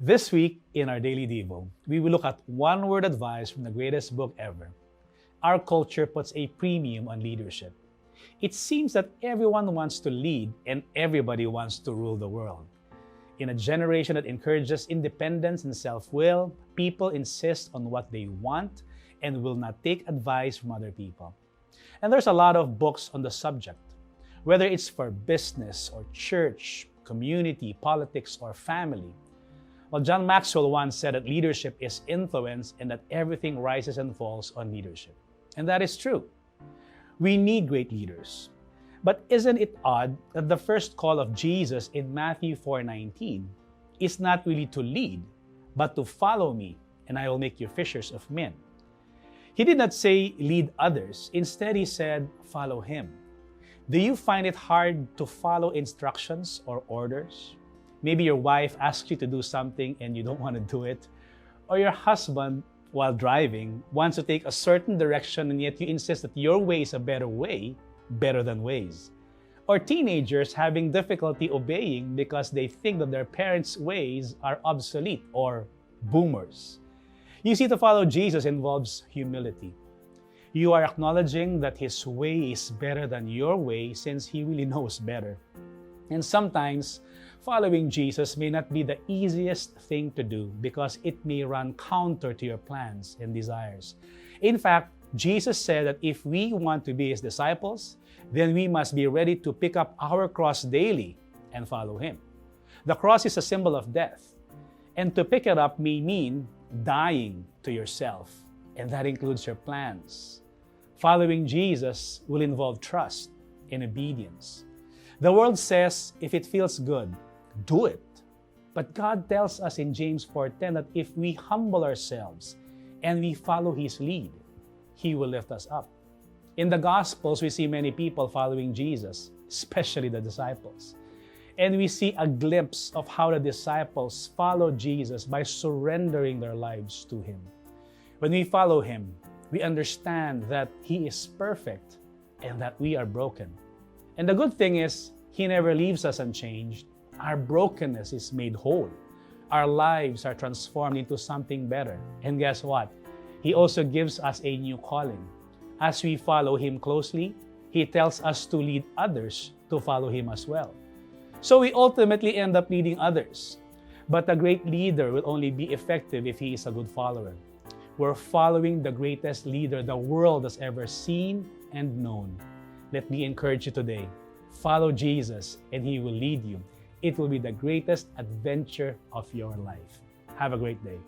This week in our daily Devo, we will look at one word advice from the greatest book ever. Our culture puts a premium on leadership. It seems that everyone wants to lead and everybody wants to rule the world. In a generation that encourages independence and self-will, people insist on what they want and will not take advice from other people. And there's a lot of books on the subject, whether it's for business or church, community, politics, or family. Well, John Maxwell once said that leadership is influence and that everything rises and falls on leadership. And that is true. We need great leaders. But isn't it odd that the first call of Jesus in Matthew 4:19 is not really to lead, but to follow me, and I will make you fishers of men? He did not say lead others. Instead, he said follow him. Do you find it hard to follow instructions or orders? Maybe your wife asks you to do something and you don't want to do it. Or your husband, while driving, wants to take a certain direction and yet you insist that your way is a better way, better than ways. Or teenagers having difficulty obeying because they think that their parents' ways are obsolete or boomers. You see, to follow Jesus involves humility. You are acknowledging that his way is better than your way since he really knows better. And sometimes, following Jesus may not be the easiest thing to do because it may run counter to your plans and desires. In fact, Jesus said that if we want to be his disciples, then we must be ready to pick up our cross daily and follow him. The cross is a symbol of death, and to pick it up may mean dying to yourself, and that includes your plans. Following Jesus will involve trust and obedience. The world says if it feels good, do it. But God tells us in James 4:10 that if we humble ourselves and we follow his lead, he will lift us up. In the Gospels, we see many people following Jesus, especially the disciples. And we see a glimpse of how the disciples followed Jesus by surrendering their lives to him. When we follow him, we understand that he is perfect and that we are broken. And the good thing is, he never leaves us unchanged. Our brokenness is made whole. Our lives are transformed into something better. And guess what? He also gives us a new calling. As we follow him closely, he tells us to lead others to follow him as well. So we ultimately end up leading others. But a great leader will only be effective if he is a good follower. We're following the greatest leader the world has ever seen and known. Let me encourage you today. Follow Jesus and he will lead you. It will be the greatest adventure of your life. Have a great day.